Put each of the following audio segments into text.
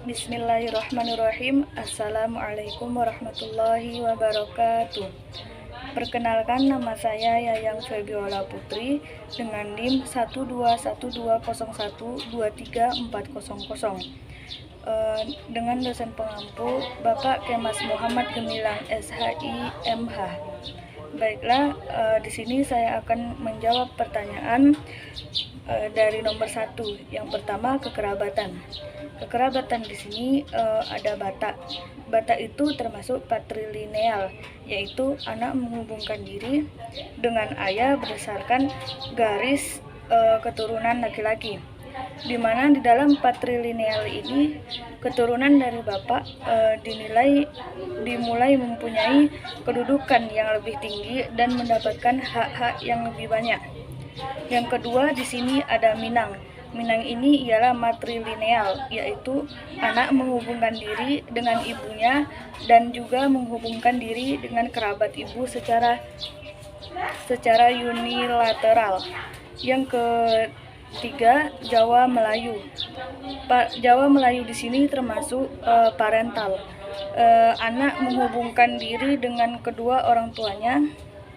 Bismillahirrahmanirrahim. Assalamualaikum warahmatullahi wabarakatuh. Perkenalkan, nama saya Yayang Febiola Putri dengan NIM 12120123400. Dengan dosen pengampu Bapak Kemas Muhammad Gemilang SHI MH. Baiklah, di sini saya akan menjawab pertanyaan dari nomor 1. Yang pertama, kekerabatan. Kekerabatan di sini ada bata. Bata itu termasuk patrilineal, yaitu anak menghubungkan diri dengan ayah berdasarkan garis keturunan laki-laki. Di mana di dalam patrilineal ini keturunan dari bapak dimulai mempunyai kedudukan yang lebih tinggi dan mendapatkan hak-hak yang lebih banyak. Yang kedua, di sini ada minang. Minang ini ialah matrilineal, yaitu anak menghubungkan diri dengan ibunya dan juga menghubungkan diri dengan kerabat ibu secara unilateral. Yang ketiga, Jawa Melayu. Jawa Melayu di sini termasuk parental. Anak menghubungkan diri dengan kedua orang tuanya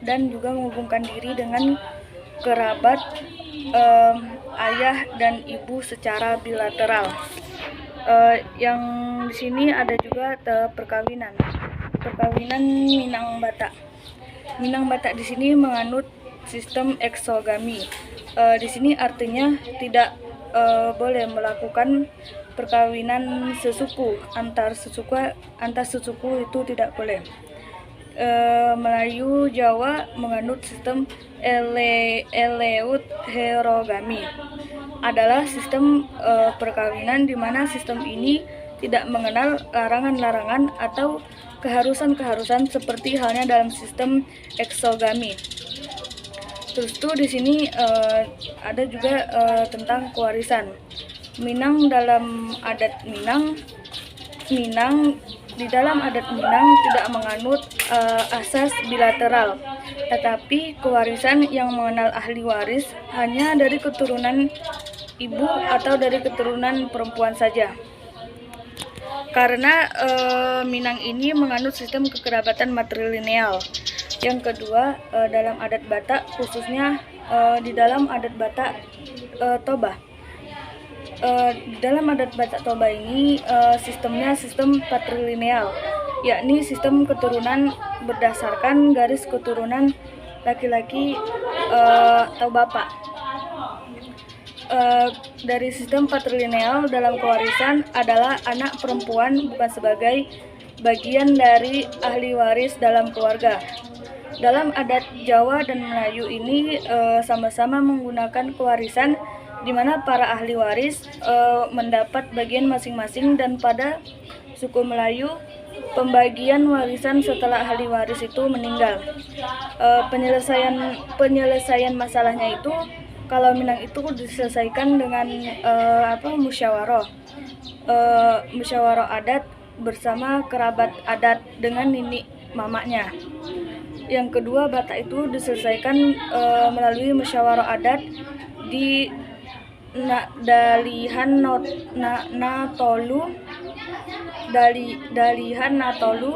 dan juga menghubungkan diri dengan kerabat ayah dan ibu secara bilateral. Yang di sini ada juga perkawinan. Perkawinan Minang Batak. Minang Batak di sini menganut sistem eksogami. Di sini artinya tidak boleh melakukan perkawinan sesuku antar suku itu tidak boleh. Melayu Jawa menganut sistem eleuterogami. Adalah sistem perkawinan di mana sistem ini tidak mengenal larangan-larangan atau keharusan-keharusan seperti halnya dalam sistem eksogami. Terus tuh di sini ada juga tentang kewarisan. Minang dalam adat Minang di dalam adat Minang tidak menganut asas bilateral, tetapi kewarisan yang mengenal ahli waris hanya dari keturunan ibu atau dari keturunan perempuan saja. Karena Minang ini menganut sistem kekerabatan matrilineal. Yang kedua, dalam adat Batak, khususnya di dalam adat Batak Toba. Dalam adat Batak Toba ini sistemnya sistem patrilineal, yakni sistem keturunan berdasarkan garis keturunan laki-laki atau bapak. Dari sistem patrilineal dalam kewarisan adalah anak perempuan bukan sebagai bagian dari ahli waris dalam keluarga. Dalam adat Jawa dan Melayu ini sama-sama menggunakan kewarisan di mana para ahli waris mendapat bagian masing-masing, dan pada suku Melayu pembagian warisan setelah ahli waris itu meninggal. Penyelesaian masalahnya itu kalau Minang itu diselesaikan dengan musyawarah. Musyawarah adat bersama kerabat adat dengan nenek mamanya. Yang kedua, Batak itu diselesaikan melalui musyawarah adat di Dalihan Natolu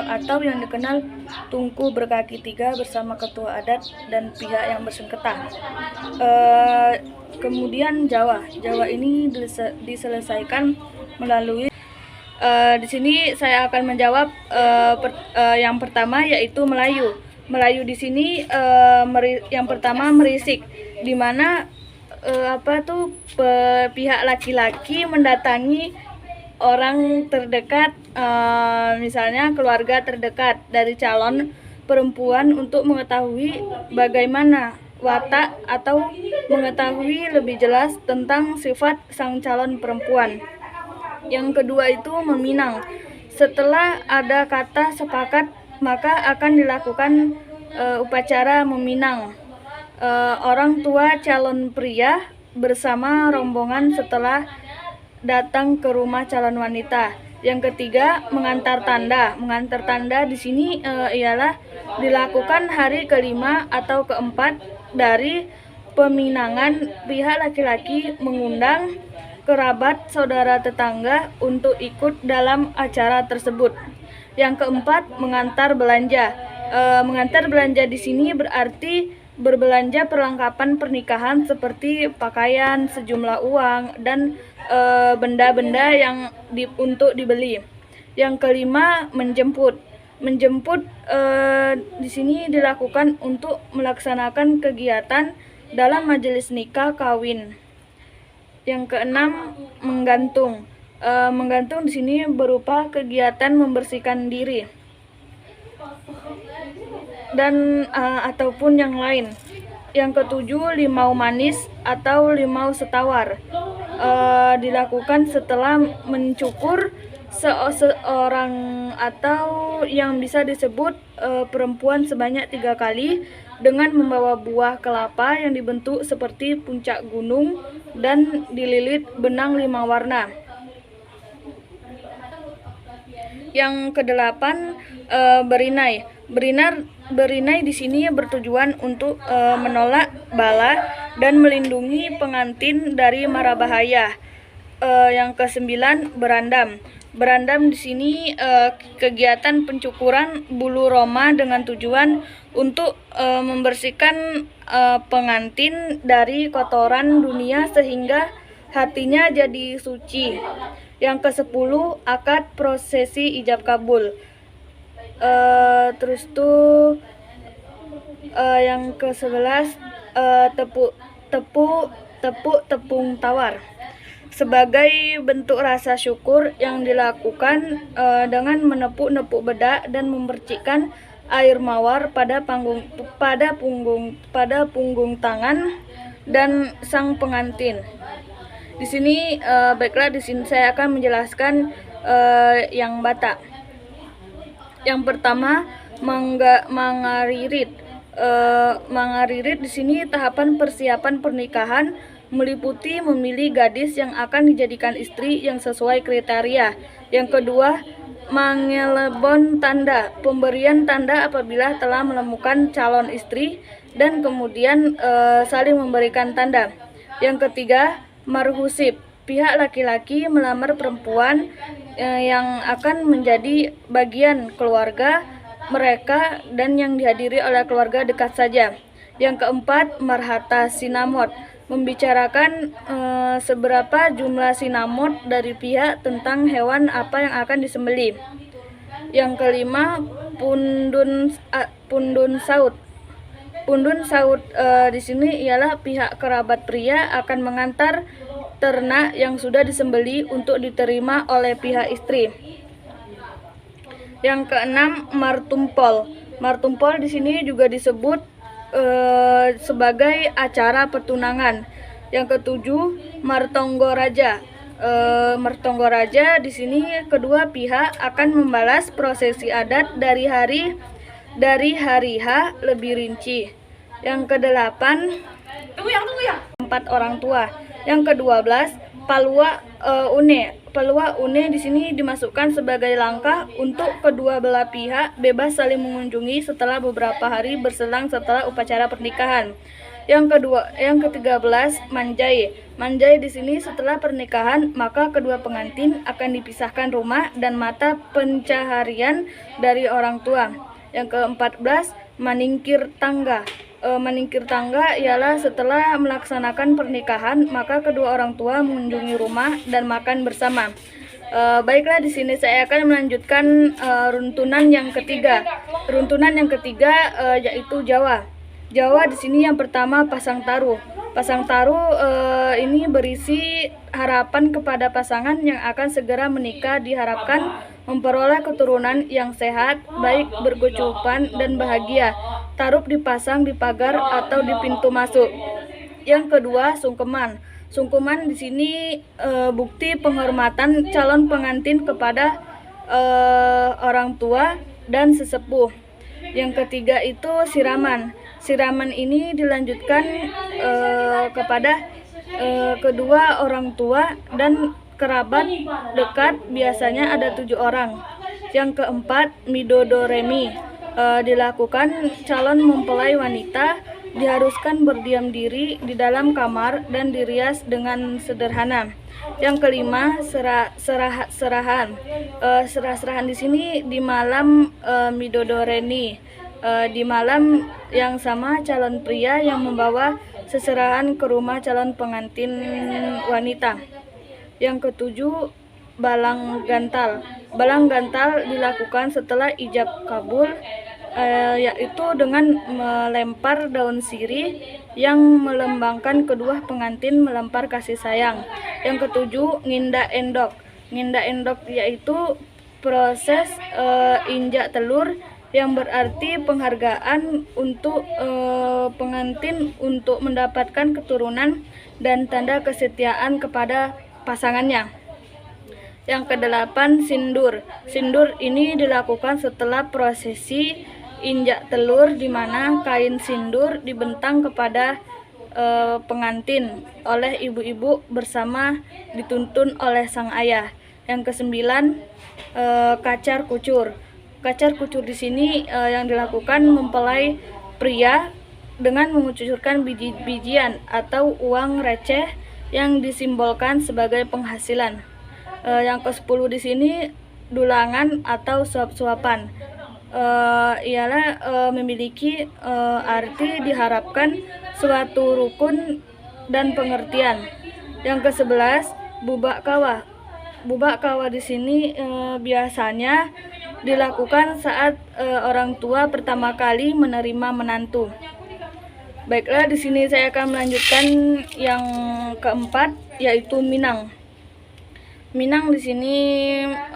atau yang dikenal Tungku Berkaki 3 bersama ketua adat dan pihak yang bersengketa. Kemudian Jawa ini diselesaikan melalui di sini saya akan menjawab yang pertama, yaitu Melayu. Melayu di sini yang pertama merisik, di mana pihak laki-laki mendatangi orang terdekat, misalnya keluarga terdekat dari calon perempuan untuk mengetahui bagaimana watak atau mengetahui lebih jelas tentang sifat sang calon perempuan. Yang kedua itu meminang. Setelah ada kata sepakat, maka akan dilakukan upacara meminang. Orang tua calon pria bersama rombongan setelah datang ke rumah calon wanita. Yang ketiga, mengantar tanda. Mengantar tanda di sini ialah dilakukan hari kelima atau keempat dari peminangan. Pihak laki-laki mengundang kerabat, saudara, tetangga untuk ikut dalam acara tersebut. Yang keempat, mengantar belanja. Mengantar belanja di sini berarti berbelanja perlengkapan pernikahan seperti pakaian, sejumlah uang, dan benda-benda yang untuk dibeli. Yang kelima, menjemput. Menjemput di sini dilakukan untuk melaksanakan kegiatan dalam majelis nikah kawin. Yang keenam, menggantung. Menggantung di sini berupa kegiatan membersihkan diri dan ataupun yang lain. Yang ketujuh, limau manis atau limau setawar. Dilakukan setelah mencukur seorang atau yang bisa disebut perempuan sebanyak 3 kali dengan membawa buah kelapa yang dibentuk seperti puncak gunung dan dililit benang 5 warna. Yang kedelapan, berinai. Berinai di sini bertujuan untuk menolak bala dan melindungi pengantin dari mara bahaya. Yang kesembilan, berandam. Berandam di sini kegiatan pencukuran bulu roma dengan tujuan untuk membersihkan pengantin dari kotoran dunia sehingga hatinya jadi suci. Yang ke-10, akad prosesi ijab kabul. Terus tuh yang ke-11, tepung tawar. Sebagai bentuk rasa syukur yang dilakukan dengan menepuk-nepuk bedak dan memercikkan air mawar pada punggung tangan dan sang pengantin. Di sini baiklah, di sini saya akan menjelaskan yang Batak. Yang pertama, mangaririt. Mangaririt di sini tahapan persiapan pernikahan meliputi memilih gadis yang akan dijadikan istri yang sesuai kriteria. Yang kedua, mangelebon tanda, pemberian tanda apabila telah menemukan calon istri dan kemudian saling memberikan tanda. Yang ketiga, marhusib, pihak laki-laki melamar perempuan yang akan menjadi bagian keluarga mereka dan yang dihadiri oleh keluarga dekat saja. Yang keempat, marhata sinamot, membicarakan seberapa jumlah sinamot dari pihak tentang hewan apa yang akan disembelih. Yang kelima, pundun saud. Pundun saud di sini ialah pihak kerabat pria akan mengantar ternak yang sudah disembelih untuk diterima oleh pihak istri. Yang keenam, martumpol. Martumpol di sini juga disebut sebagai acara pertunangan. Yang ketujuh, martonggo raja. Martonggo raja di sini kedua pihak akan membalas prosesi adat dari hari H lebih rinci. Yang kedelapan, empat orang tua. Yang ke-12, palua une. Palua une di sini dimasukkan sebagai langkah untuk kedua belah pihak bebas saling mengunjungi setelah beberapa hari berselang setelah upacara pernikahan. Yang ke-13, manjai. Manjai di sini setelah pernikahan, maka kedua pengantin akan dipisahkan rumah dan mata pencaharian dari orang tua. Yang ke-14, maningkir tangga. Meningkir tangga ialah setelah melaksanakan pernikahan, maka kedua orang tua mengunjungi rumah dan makan bersama. Baiklah, di sini saya akan melanjutkan runtunan yang ketiga. Runtunan yang ketiga yaitu Jawa. Jawa di sini yang pertama, pasang taruh. Pasang taruh ini berisi harapan kepada pasangan yang akan segera menikah, diharapkan memperoleh keturunan yang sehat, baik berkecukupan dan bahagia. Taruh dipasang di pagar atau di pintu masuk. Yang kedua, sungkeman. Sungkeman di sini bukti penghormatan calon pengantin kepada orang tua dan sesepuh. Yang ketiga itu siraman. Siraman ini dilanjutkan kepada kedua orang tua dan kerabat dekat, biasanya ada 7 orang. Yang keempat, midodoremi. Dilakukan calon mempelai wanita diharuskan berdiam diri di dalam kamar dan dirias dengan sederhana. Yang kelima, serah-serahan. Serah-serahan di sini di malam Midodoreni. Di malam yang sama, calon pria yang membawa seserahan ke rumah calon pengantin wanita. Yang ketujuh, balang gantal. Balang gantal dilakukan setelah ijab kabul, yaitu dengan melempar daun sirih yang melambangkan kedua pengantin melempar kasih sayang. Yang ketujuh, nginda endok. Nginda endok yaitu proses injak telur, yang berarti penghargaan untuk pengantin untuk mendapatkan keturunan dan tanda kesetiaan kepada pasangannya. Yang kedelapan, sindur. Sindur ini dilakukan setelah prosesi injak telur, di mana kain sindur dibentang kepada pengantin oleh ibu-ibu bersama dituntun oleh sang ayah. Yang kesembilan, kacar kucur. Kacar kucur di sini yang dilakukan mempelai pria dengan mengucurkan biji-bijian atau uang receh yang disimbolkan sebagai penghasilan. Yang ke-10 di sini, dulangan atau suap-suapan. Ialah memiliki arti diharapkan suatu rukun dan pengertian. Yang ke-11, bubak kawah. Bubak kawah di sini biasanya dilakukan saat orang tua pertama kali menerima menantu. Baiklah, di sini saya akan melanjutkan yang keempat, yaitu minang. Minang di sini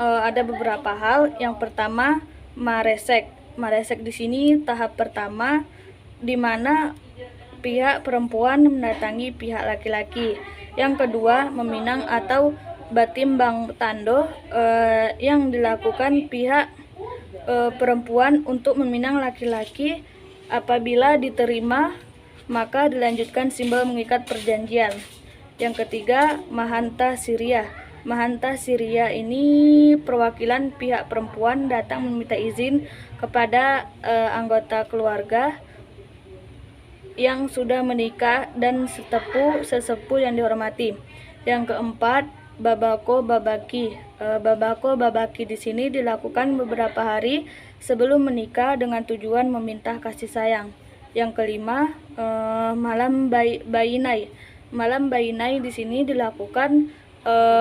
ada beberapa hal. Yang pertama, maresek. Maresek di sini tahap pertama, di mana pihak perempuan mendatangi pihak laki-laki. Yang kedua, meminang atau batimbang tando, yang dilakukan pihak perempuan untuk meminang laki-laki. Apabila diterima, maka dilanjutkan simbol mengikat perjanjian. Yang ketiga, mahanta Syria. Mahanta Syria ini perwakilan pihak perempuan datang meminta izin kepada anggota keluarga yang sudah menikah dan sesepuh yang dihormati. Yang keempat, babako babaki. Babako babaki di sini dilakukan beberapa hari sebelum menikah dengan tujuan meminta kasih sayang. Yang kelima, malam bayinai. Malam bayinai di sini dilakukan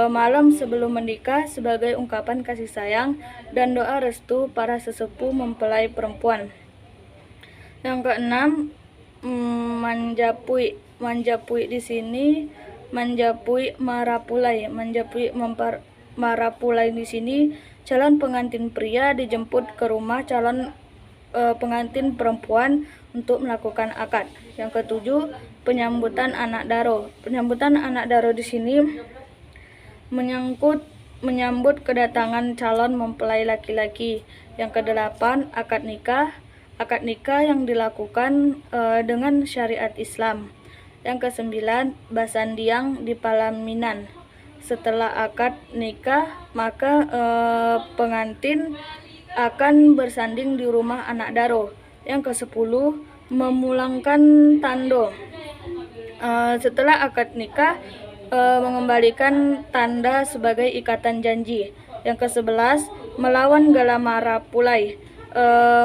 malam sebelum menikah sebagai ungkapan kasih sayang dan doa restu para sesepuh mempelai perempuan. Yang keenam, manjapui. Manjapui di sini manjapui marapulai. Manjapui marapulai di sini calon pengantin pria dijemput ke rumah calon pengantin perempuan untuk melakukan akad. Yang ketujuh, penyambutan anak daro. Penyambutan anak daro di sini menyambut kedatangan calon mempelai laki-laki. Yang kedelapan, akad nikah. Akad nikah yang dilakukan dengan syariat Islam. Yang kesembilan, basandiang di palaminan. Setelah akad nikah, maka pengantin akan bersanding di rumah anak daro. Yang ke-10, memulangkan tando. Setelah akad nikah, mengembalikan tanda sebagai ikatan janji. Yang ke-11, melawan galamara pulai.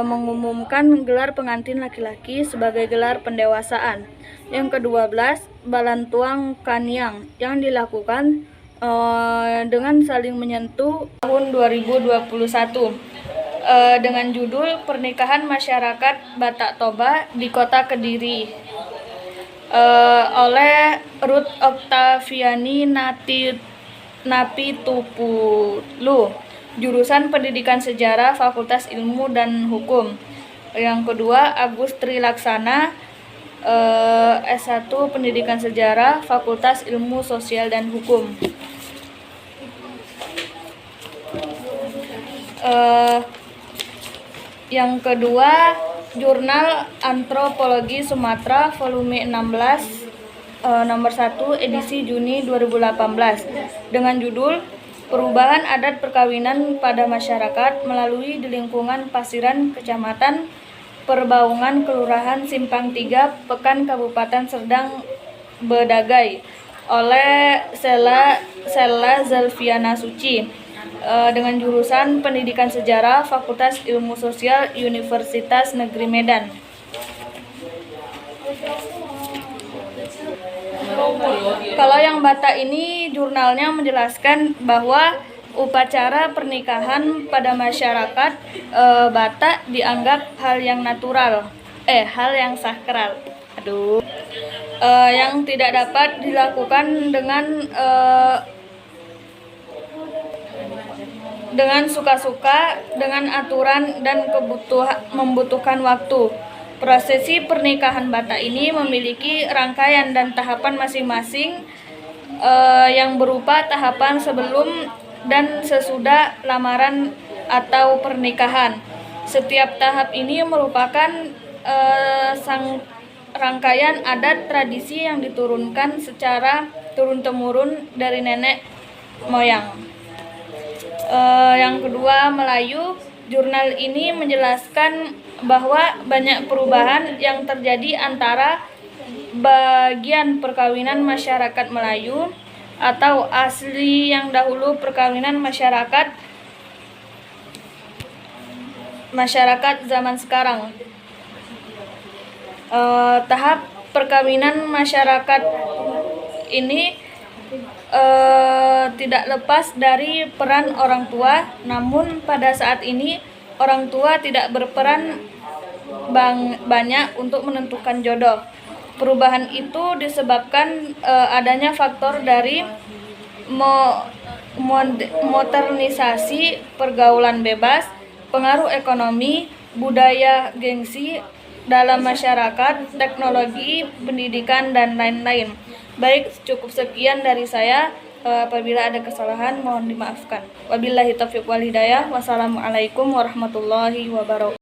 Mengumumkan gelar pengantin laki-laki sebagai gelar pendewasaan. Yang ke-12, balantuang kaniang yang dilakukan dengan saling menyentuh tahun 2021 dengan judul Pernikahan Masyarakat Batak Toba di Kota Kediri oleh Ruth Octaviani Napitupulu, jurusan Pendidikan Sejarah Fakultas Ilmu dan Hukum. Yang kedua, Agus Trilaksana, S1 Pendidikan Sejarah Fakultas Ilmu Sosial dan Hukum. Yang kedua, Jurnal Antropologi Sumatera volume 16 nomor 1 edisi Juni 2018 dengan judul Perubahan Adat Perkawinan pada Masyarakat melalui di lingkungan Pasiran Kecamatan Perbaungan, Kelurahan Simpang 3, Pekan, Kabupaten Serdang Bedagai, oleh Sela Zalfiana Suci, dengan jurusan Pendidikan Sejarah, Fakultas Ilmu Sosial, Universitas Negeri Medan. Kalau yang Batak ini, jurnalnya menjelaskan bahwa upacara pernikahan pada masyarakat Batak dianggap hal yang natural, hal yang sakral. Yang tidak dapat dilakukan dengan suka-suka, dengan aturan dan membutuhkan waktu. Prosesi pernikahan Batak ini memiliki rangkaian dan tahapan masing-masing, yang berupa tahapan sebelum dan sesudah lamaran atau pernikahan. Setiap tahap ini merupakan rangkaian adat tradisi yang diturunkan secara turun-temurun dari nenek moyang. Yang kedua, Melayu. Jurnal ini menjelaskan bahwa banyak perubahan yang terjadi antara bagian perkawinan masyarakat Melayu atau asli yang dahulu perkawinan masyarakat zaman sekarang. Tahap perkawinan masyarakat ini tidak lepas dari peran orang tua, namun pada saat ini orang tua tidak berperan banyak untuk menentukan jodoh. Perubahan itu disebabkan adanya faktor dari modernisasi, pergaulan bebas, pengaruh ekonomi, budaya gengsi dalam masyarakat, teknologi, pendidikan, dan lain-lain. Baik, cukup sekian dari saya. Apabila ada kesalahan, mohon dimaafkan. Wabillahi taufiq wal hidayah. Wassalamualaikum warahmatullahi wabarakatuh.